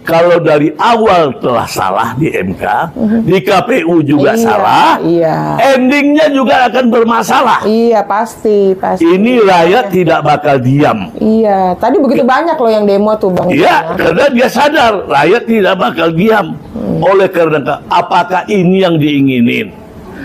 Kalau dari awal telah salah di MK, di KPU juga salah, endingnya juga akan bermasalah. Iya, pasti. Ini rakyat tidak bakal diam. Iya, tadi begitu banyak loh yang demo tuh, Bang. Iya, karena dia sadar rakyat tidak bakal diam. Oleh karena apakah ini yang diinginin?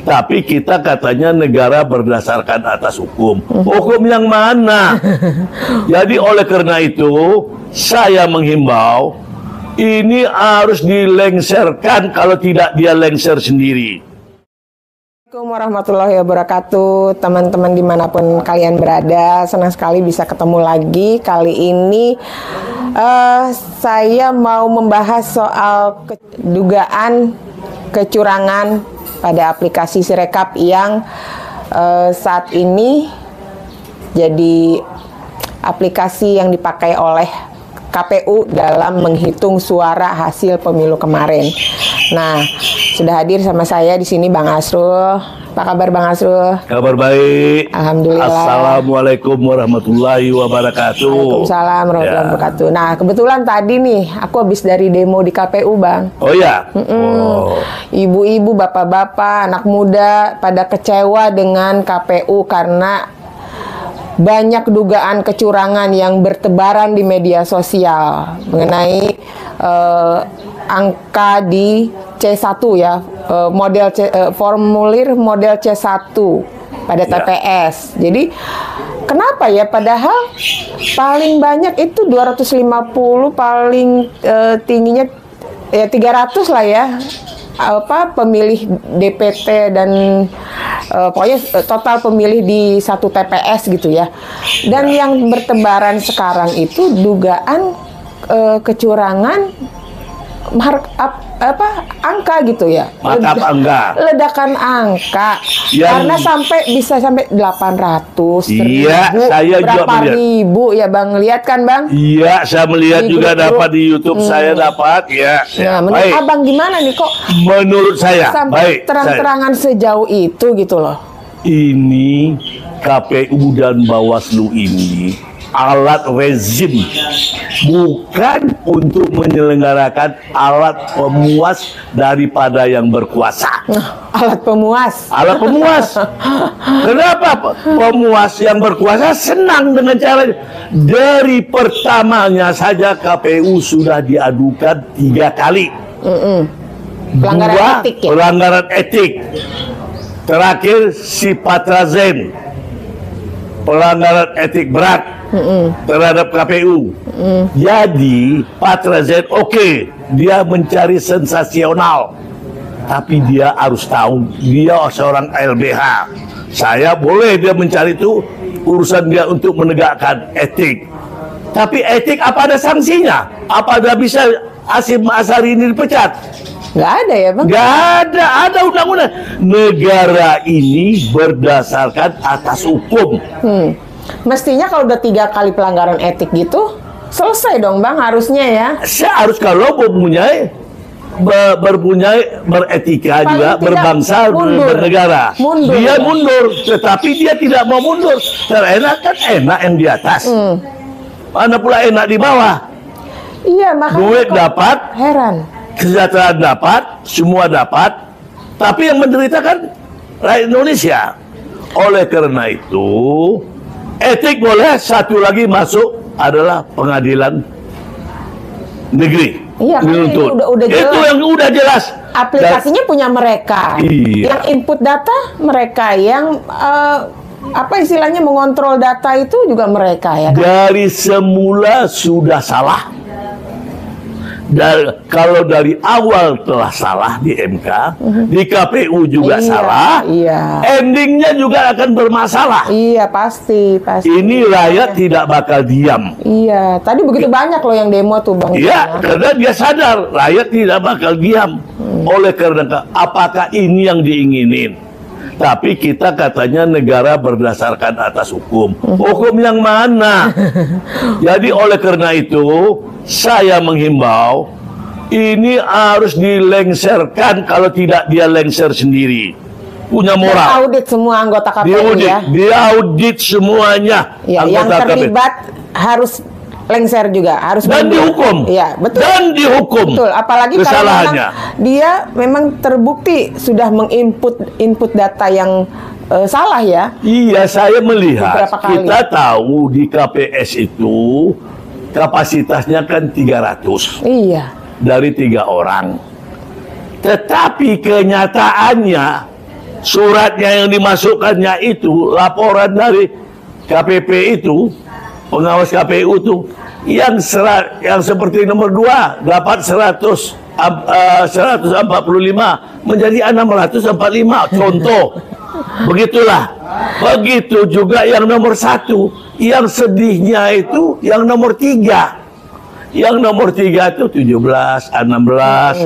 Tapi kita katanya negara berdasarkan atas hukum. Hukum yang mana? Jadi oleh karena itu, saya menghimbau, ini harus dilengserkan, kalau tidak dia lengser sendiri. Assalamualaikum warahmatullahi wabarakatuh. Teman-teman dimanapun kalian berada, senang sekali bisa ketemu lagi. Kali ini saya mau membahas soal dugaan kecurangan pada aplikasi Sirekap yang saat ini jadi aplikasi yang dipakai oleh KPU dalam menghitung suara hasil pemilu kemarin. Nah, sudah hadir sama saya di sini Bang Asrul. Apa kabar Bang Asrul? Kabar baik. Alhamdulillah. Assalamualaikum warahmatullahi wabarakatuh. Waalaikumsalam warahmatullahi wabarakatuh. Nah, kebetulan tadi nih aku habis dari demo di KPU, Bang. Oh ya? Ibu-ibu, bapak-bapak, anak muda pada kecewa dengan KPU karena banyak dugaan kecurangan yang bertebaran di media sosial mengenai angka di C1 ya, formulir model C1 pada TPS. Jadi kenapa ya, padahal paling banyak itu 250, paling tingginya ya 300 lah ya, pemilih DPT dan pokoknya total pemilih di satu TPS gitu ya. Dan yang bertebaran sekarang itu dugaan kecurangan angka gitu ya. Ledakan angka. Karena bisa sampai 800 iya, saya berapa juga ribu ya Bang, lihat kan Bang? Iya, saya melihat di juga dapat di YouTube, saya dapat ya. Nah, menurut baik. Abang gimana nih kok? Menurut saya sampai terang-terangan sejauh itu gitu loh. Ini KPU dan Bawaslu ini alat rezim, bukan untuk menyelenggarakan alat pemuas daripada yang berkuasa. Alat pemuas. Alat pemuas. Kenapa pemuas yang berkuasa senang dengan cara dari pertamanya saja KPU sudah diadukan 3 kali. Pelanggaran etik ya? Pelanggaran etik. Terakhir si Patrazen, pelanggaran etik berat terhadap KPU. Jadi Patrazen dia mencari sensasional, tapi dia harus tahu dia seorang LBH. Saya boleh dia mencari itu, urusan dia untuk menegakkan etik. Tapi etik apa ada sanksinya? Apa ada bisa Hasyim Asyari ini dipecat? Nggak ada ya Bang? Nggak ada undang-undang. Negara ini berdasarkan atas hukum. Mestinya kalau udah 3 kali pelanggaran etik gitu, selesai dong Bang, harusnya ya. Saya harus kalau beretika paling juga, berbangsa, bernegara. Dia mundur, tetapi dia tidak mau mundur. Terenak kan enak yang di atas. Mana pula enak di bawah. Iya, makanya duit dapat, heran. Kesejahteraan dapat, semua dapat, tapi yang menderita kan rakyat Indonesia. Oleh karena itu, etik boleh, satu lagi masuk adalah pengadilan negeri. Iya, kan udah jelas. Itu yang udah jelas. Aplikasinya punya mereka. Iya. Yang input data mereka, yang istilahnya mengontrol data itu juga mereka ya kan? Dari semula sudah salah. Kalau dari awal telah salah di MK, di KPU juga salah, endingnya juga akan bermasalah. Iya, pasti. Ini rakyat tidak bakal diam. Iya, tadi begitu banyak loh yang demo tuh Bang. Iya, karena dia sadar rakyat tidak bakal diam. Oleh karena apakah ini yang diinginin? Tapi kita katanya negara berdasarkan atas hukum. Hukum yang mana? Jadi oleh karena itu, saya menghimbau, ini harus dilengserkan, kalau tidak dia lengser sendiri. Punya moral. Audit semua anggota KPU ya. Diaudit semuanya. Ya, yang terlibat harus lengser juga harus dan mundur. dihukum. Iya, betul. Dan dihukum. Betul, apalagi kalau kesalahannya. memang dia memang terbukti sudah input data yang salah ya. Iya, saya melihat Beberapa kali. kita tahu di KPS itu kapasitasnya kan 300 Iya. dari 3 orang. Tetapi kenyataannya suratnya yang dimasukkannya itu laporan dari KPP itu, pengawas KPU itu yang seperti nomor 2 dapat 145 menjadi 645 contoh. Begitulah. Begitu juga yang nomor 1. Yang sedihnya itu yang nomor 3. Yang nomor 3 itu 17, 16.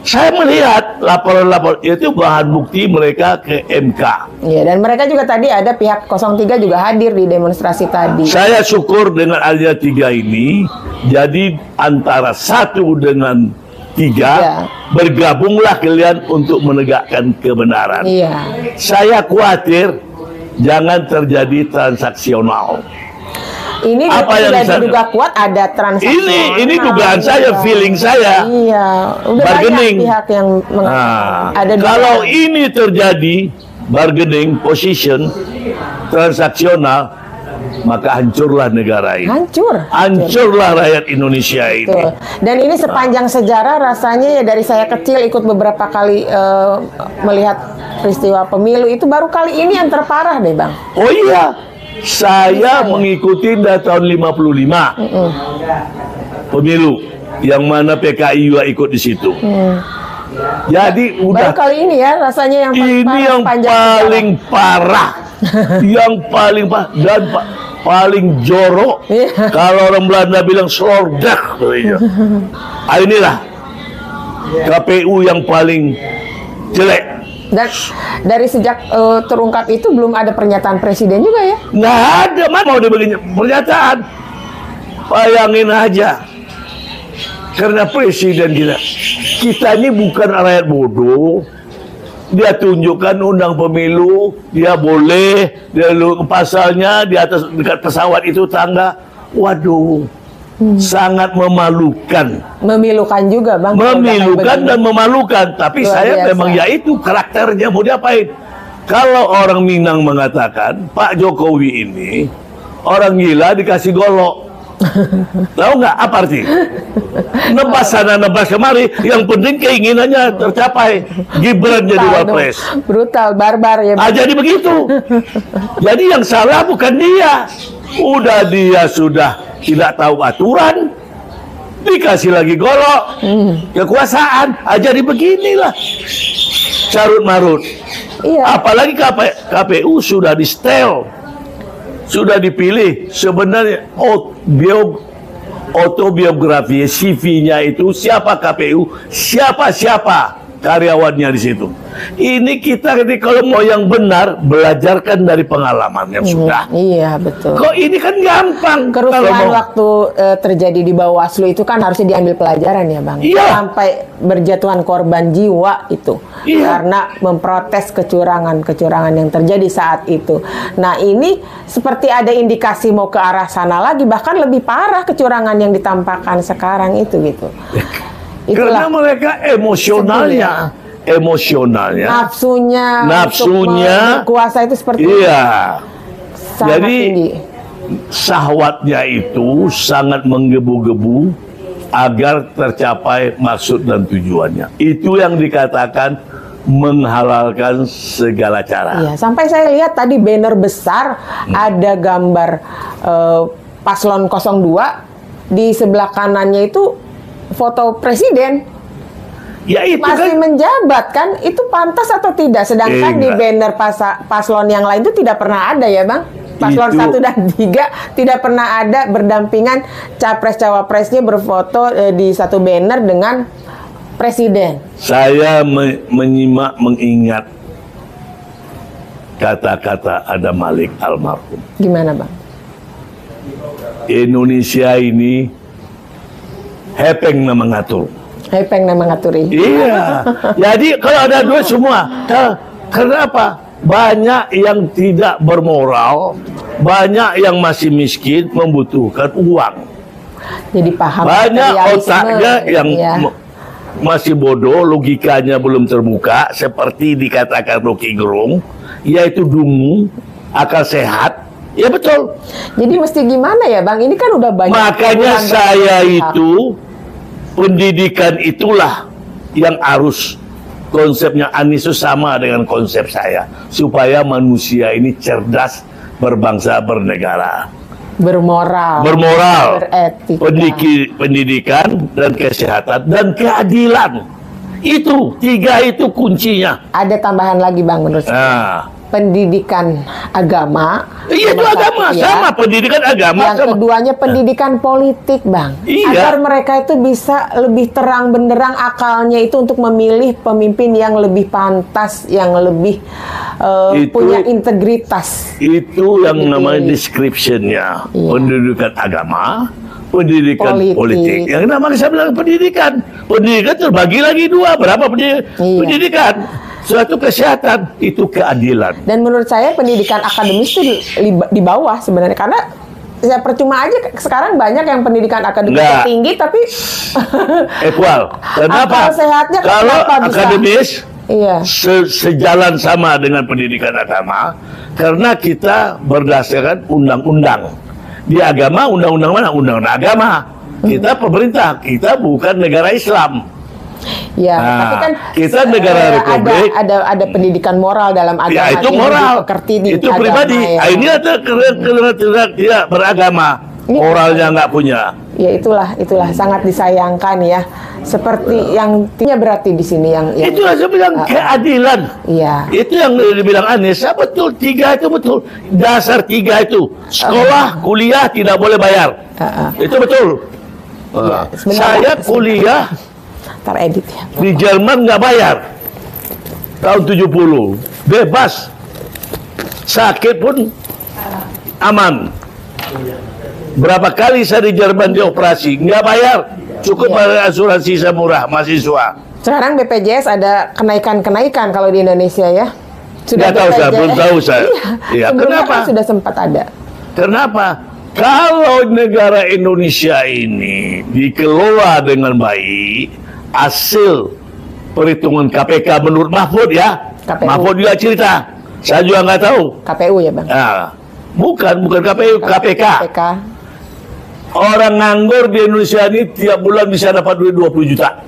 Saya melihat laporan-laporan itu bahan bukti mereka ke MK. Iya, dan mereka juga tadi ada pihak 03 juga hadir di demonstrasi tadi. Saya syukur dengan adanya 3 ini, jadi antara 1 dengan 3 bergabunglah kalian untuk menegakkan kebenaran. Iya. Saya khawatir jangan terjadi transaksional. Ini Apa yang sudah diduga kuat ada transaksi. Ini dugaan saya, feeling saya. Iya, udah Bargaining. banyak pihak yang ada kalau dugaan. ini terjadi bargaining position transaksional, maka hancurlah negara ini. Hancurlah rakyat Indonesia ini. Betul. Dan ini sepanjang sejarah rasanya ya dari saya kecil ikut beberapa kali melihat peristiwa pemilu itu baru kali ini yang terparah deh Bang. Oh iya. Saya mengikuti dari tahun 55 pemilu yang mana PKI juga ikut di situ. Jadi udah baru kali ini ya rasanya yang paling ini parah, yang paling parah, yang paling parah dan paling jorok. Kalau orang Belanda bilang slordak, inilah KPU yang paling jelek. Dan dari sejak terungkap itu belum ada pernyataan presiden juga ya? Nggak ada, mana mau dibagi pernyataan. Bayangin aja. Karena presiden kita ini bukan rakyat bodoh. Dia tunjukkan undang pemilu, dia boleh, dia lalu pasalnya di atas dekat pesawat itu tangga. Waduh, sangat memalukan. Memilukan juga Bang. Memilukan dan memalukan. Tapi Luar saya biasa. memang ya itu karakternya, mau diapain. Kalau orang Minang mengatakan Pak Jokowi ini orang gila dikasih golok. Tahu nggak apa arti? Nebas sana nebas kemari, yang penting keinginannya tercapai. Gibran jadi wapres. Brutal, barbar ya. Jadi begitu. Jadi yang salah bukan dia. Udah dia sudah tidak tahu aturan, dikasih lagi golok, kekuasaan. Jadi beginilah carut marut. Iya. Apalagi KPU sudah di setel, sudah dipilih. Sebenarnya autobiografi CV-nya itu siapa KPU, siapa karyawannya di situ. Ini kita kalau mau yang benar belajarkan dari pengalaman yang sudah. Iya betul. Kok ini kan gampang. Kerusuhan waktu terjadi di Bawaslu itu kan harusnya diambil pelajaran ya Bang. Iya. Sampai berjatuhan korban jiwa itu. Iya. Karena memprotes kecurangan yang terjadi saat itu. Nah ini seperti ada indikasi mau ke arah sana lagi. Bahkan lebih parah kecurangan yang ditampakkan sekarang itu gitu. Karena mereka emosionalnya. Nafsunya kuasa itu seperti sangat jadi tinggi. Syahwatnya itu sangat menggebu-gebu agar tercapai maksud dan tujuannya. Itu yang dikatakan menghalalkan segala cara. Iya, sampai saya lihat tadi banner besar ada gambar paslon 02, di sebelah kanannya itu foto presiden. Ya itu masih kan menjabat kan, itu pantas atau tidak? Sedangkan di banner paslon yang lain itu tidak pernah ada ya Bang. Paslon 1 dan 3 tidak pernah ada berdampingan capres-cawapresnya berfoto di satu banner dengan presiden. Saya mengingat kata-kata Adam Malik almarhum. Gimana Bang? Indonesia ini hepeng na mengatur. Hepeng na mengaturi. Iya. Jadi kalau ada duit semua. Kenapa? Banyak yang tidak bermoral, banyak yang masih miskin membutuhkan uang. Jadi paham Banyak materialisme, otaknya yang ya. masih bodoh, logikanya belum terbuka, seperti dikatakan Rocky Gerung, yaitu dungu, akal sehat. Ya betul. Jadi mesti gimana ya Bang? Ini kan udah banyak. Makanya hubungan saya berpihak. itu, pendidikan itulah yang harus, konsepnya Anies itu sama dengan konsep saya, supaya manusia ini cerdas, berbangsa, bernegara, bermoral, beretika, pendidikan dan kesehatan dan keadilan. Itu tiga itu kuncinya. Ada tambahan lagi Bang menurut saya. Nah, Pendidikan agama. iya itu nomor agama satu, ya. sama, pendidikan agama Yang sama. keduanya pendidikan politik, Bang. Iya. Agar mereka itu bisa lebih terang benderang akalnya itu untuk memilih pemimpin yang lebih pantas, yang lebih punya integritas. Itu yang Lebih namanya pilih. description-nya. Iya. Pendidikan agama, pendidikan Politik. politik. Yang namanya saya bilang pendidikan. Pendidikan terbagi lagi dua. Berapa Iya. pendidikan? Suatu kesehatan, itu keadilan. Dan menurut saya pendidikan akademis itu di bawah sebenarnya, karena ya percuma aja sekarang banyak yang pendidikan akademis Nggak. tinggi tapi Equal. Kenapa? akal sehatnya Kalau kenapa bisa? akademis Iya. sejalan sama dengan pendidikan agama, karena kita berdasarkan undang-undang. Di agama, undang-undang mana? Undang-undang agama. Kita pemerintah, kita bukan negara Islam. Ya, Nah, tapi kan kita negara republik. ada pendidikan moral dalam agama. Ya itu yang moral, dipekerti di itu agama, pribadi. ya. Ah, ini ada tidak beragama, Ini- moralnya nggak punya. Ya itulah sangat disayangkan ya. Seperti yang tiga berarti di sini yang Itu saya bilang keadilan. Iya. Itu yang dibilang Anies. Ya, betul, tiga itu betul. Dasar tiga itu. Sekolah, kuliah tidak boleh bayar. Itu betul. Iya, sebenarnya- Saya kuliah Teredit ya. di Jerman nggak bayar. Tahun 70. Bebas. Sakit pun aman. Berapa kali saya di Jerman dioperasi, nggak bayar. Cukup bayar asuransi saya murah, mahasiswa. Sekarang BPJS ada kenaikan-kenaikan kalau di Indonesia ya. Nggak tahu saya, belum tahu saya. Iya, Sebelumnya kenapa? kan sudah sempat ada. Kenapa? Kalau negara Indonesia ini dikelola dengan baik, hasil perhitungan KPK menurut Mahfud ya, KPU. Mahfud juga cerita, saya juga nggak tahu. KPU ya Bang. Nah, bukan KPU, KPK. KPK. Orang nganggur di Indonesia ini tiap bulan bisa dapat duit 20 juta.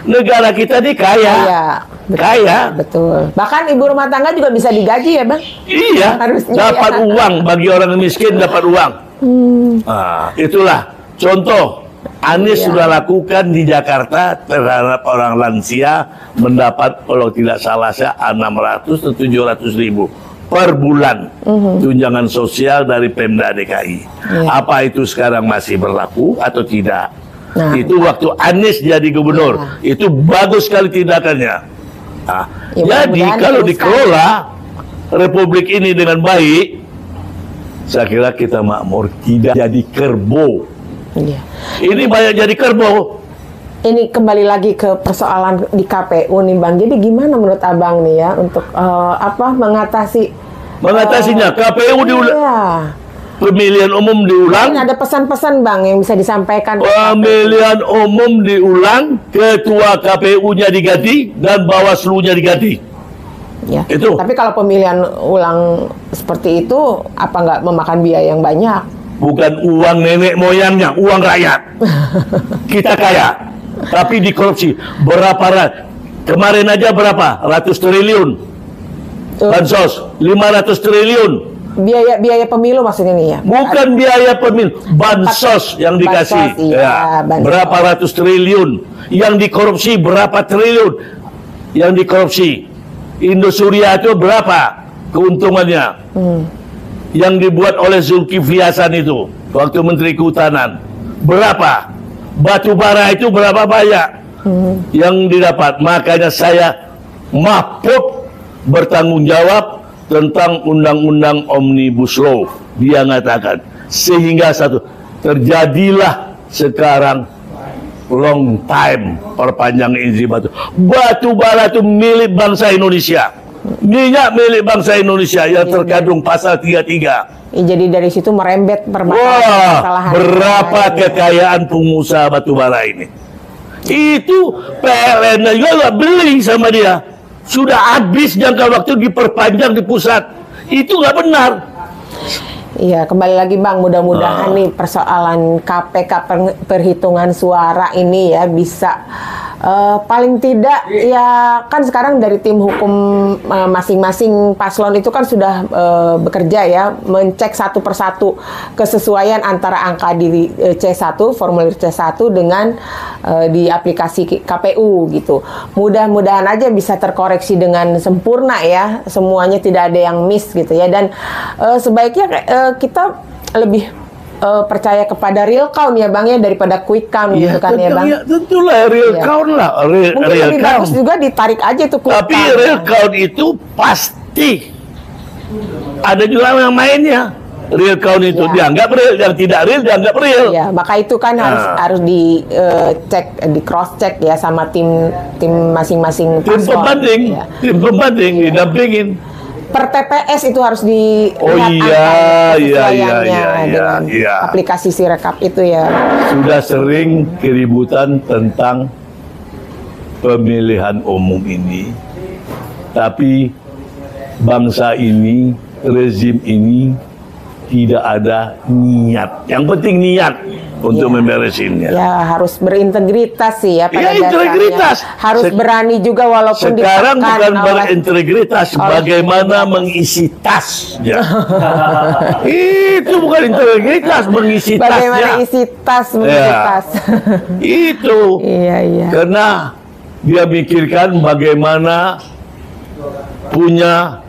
Negara kita ini kaya. Iya, betul. Kaya. Betul. Bahkan ibu rumah tangga juga bisa digaji ya Bang. Iya, Harusnya, dapat ya. uang bagi orang miskin, dapat uang. Nah, itulah contoh Anies Iya. sudah lakukan di Jakarta terhadap orang lansia, mendapat kalau tidak salah saya 600 atau 700 ribu per bulan tunjangan sosial dari Pemda DKI. Iya. Apa itu sekarang masih berlaku atau tidak? Nah, Itu waktu Anies jadi gubernur, itu bagus sekali tindakannya. Nah, Ya, jadi mudah-mudahan kalau diteruskan. dikelola Republik ini dengan baik, saya kira kita makmur, tidak jadi kerbo. Iya. Ini banyak jadi kerbo. Ini kembali lagi ke persoalan di KPU nih Bang. Jadi gimana menurut Abang nih ya untuk Mengatasinya, KPU diulang, Iya. pemilihan umum Ini diulang, ada pesan-pesan Bang yang bisa disampaikan. pemilihan umum diulang, ketua KPU-nya diganti, dan Bawaslu-nya diganti. Ya. Itu. Tapi kalau pemilihan ulang seperti itu, apa nggak memakan biaya yang banyak? Bukan uang nenek moyangnya, uang rakyat. Kita kaya, tapi dikorupsi. Kemarin aja berapa? Ratus triliun. Bansos, 500 triliun. Biaya pemilu maksudnya nih ya? Bukan biaya pemilu, bansos yang dikasih. Bansos, iya, bansos. Berapa ratus triliun. Yang dikorupsi berapa triliun. Yang dikorupsi. Indosuria itu berapa keuntungannya. Yang dibuat oleh Zulkifli Hasan itu waktu Menteri Kehutanan. Berapa? Batu bara itu berapa banyak yang didapat. Makanya saya Mahfud bertanggung jawab tentang undang-undang Omnibus Law. Dia mengatakan sehingga terjadilah sekarang long time perpanjang izin batu bara itu milik bangsa Indonesia. minyak milik bangsa Indonesia yang terkandung pasal 33. Jadi dari situ merembet Wah, permasalahan. berapa kekayaan pengusaha batubara ini? Itu PLN juga nggak beli sama dia. Sudah habis jangka waktu diperpanjang di pusat. Itu nggak benar. Iya, kembali lagi Bang, mudah-mudahan nih persoalan KPK perhitungan suara ini ya bisa paling tidak ya kan sekarang dari tim hukum masing-masing paslon itu kan sudah bekerja ya mencek satu persatu kesesuaian antara angka di C1 formulir C1 dengan di aplikasi KPU gitu. Mudah-mudahan aja bisa terkoreksi dengan sempurna ya, semuanya tidak ada yang miss gitu ya, dan sebaiknya kita lebih percaya kepada real count ya Bang ya daripada quick count gitu kan ya Bang. Ya, tentulah real count lah. Mungkin real lebih count. bagus juga ditarik aja tuh quick Tapi count. real count itu pasti ada juga yang mainnya. Real count itu dianggap real, yang tidak real dianggap real. Ya, maka itu kan harus dicek, di cross check ya sama tim masing-masing Tim paslon. pembanding, Ya. tim pembanding didampingin. Per TPS itu harus dilihat kesesuaiannya dengan aplikasi Sirekap itu ya. Sudah sering keributan tentang pemilihan umum ini, tapi bangsa ini, rezim ini tidak ada niat. Yang penting niat untuk memberesinnya. Ya harus berintegritas sih ya pada integritas. dasarnya. Harus berani juga walaupun Sekarang bukan oleh berintegritas, bagaimana mengisi tasnya. Itu bukan integritas, mengisi bagaimana tasnya. isi tas, mengisi tas. Itu. Iya. Karena dia pikirkan bagaimana punya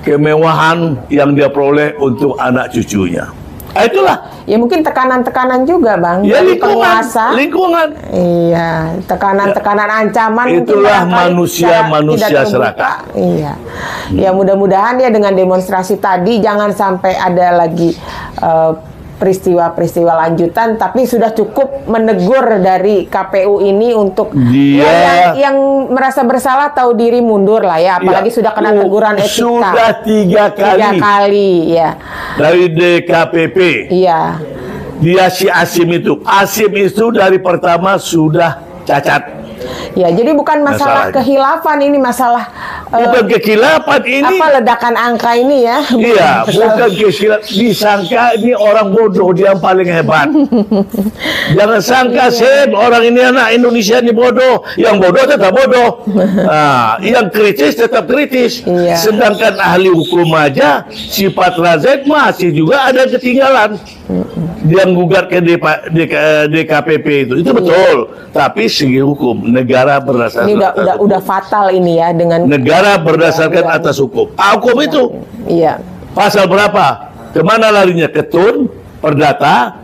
kemewahan yang dia peroleh untuk anak cucunya. Itulah. Ya mungkin tekanan-tekanan juga Bang. Ya dari lingkungan. penguasa. Lingkungan. Iya, tekanan-tekanan ancaman. Itulah mungkin manusia serakah. Iya. Ya mudah-mudahan ya dengan demonstrasi tadi jangan sampai ada lagi peristiwa-peristiwa lanjutan, tapi sudah cukup menegur dari KPU ini untuk yang merasa bersalah tahu diri mundur lah ya, apalagi sudah kena teguran etika. Sudah 3 kali. 3 kali ya. Dari DKPP. Iya. Dia si Asim itu dari pertama sudah cacat. Ya, jadi bukan masalah kehilafan ini, masalah bukan kekhilafan ini. apa ledakan angka ini ya? Iya, bukan kekhilafan. Disangka ini orang bodoh, dia yang paling hebat. Jangan sangka orang ini anak Indonesia ini bodoh, yang bodoh tetap bodoh. Nah, yang kritis tetap kritis. Iya. Sedangkan ahli hukum aja sifat razek masih juga ada ketinggalan. Dia gugat ke DKPP itu betul. Tapi segi hukum negara berdasarkan ini udah fatal ini ya dengan negara berdasarkan atas hukum. Hukum itu. Iya. Pasal berapa? Kemana larinya? Ketun, perdata.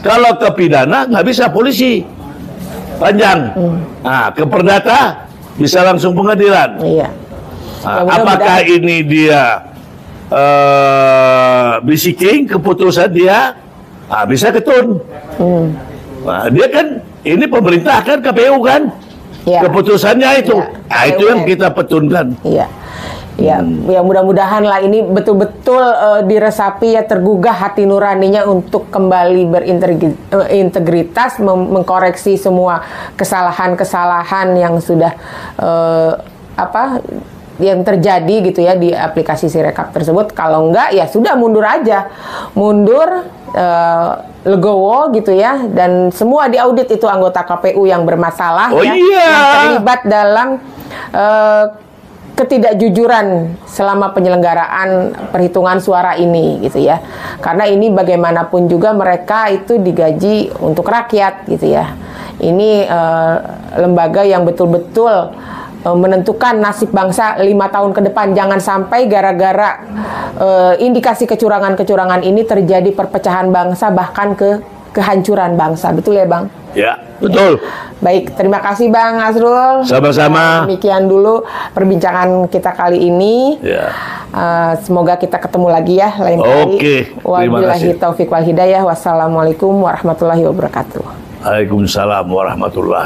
Kalau ke pidana nggak bisa polisi. Panjang. Nah, ke perdata bisa langsung pengadilan. Iya. Nah, apakah ini dia bisiking keputusan dia? Nah, bisa ketun. Nah, dia kan ini pemerintah kan KPU kan? Ya. Keputusannya itu. Ya. Nah, itu yang kita petunkan. Iya. Ya, ya mudah-mudahan lah ini betul-betul diresapi ya, tergugah hati nuraninya untuk kembali berintegritas, mengkoreksi semua kesalahan-kesalahan yang sudah yang terjadi gitu ya di aplikasi Sirekap tersebut. Kalau enggak ya sudah mundur aja. Mundur legowo gitu ya, dan semua diaudit itu anggota KPU yang bermasalah yang terlibat dalam ketidakjujuran selama penyelenggaraan perhitungan suara ini gitu ya. Karena ini bagaimanapun juga mereka itu digaji untuk rakyat gitu ya. Ini lembaga yang betul-betul menentukan nasib bangsa 5 tahun ke depan. Jangan sampai gara-gara indikasi kecurangan-kecurangan ini terjadi perpecahan bangsa, bahkan kehancuran bangsa. Betul ya Bang? Ya, betul. Baik, terima kasih Bang Azrul. Sama-sama. Demikian dulu perbincangan kita kali ini. Ya. Semoga kita ketemu lagi ya lain kali. Oke, terima kasih. Wabillahi taufiq wal hidayah. Wassalamualaikum warahmatullahi wabarakatuh. Waalaikumsalam warahmatullahi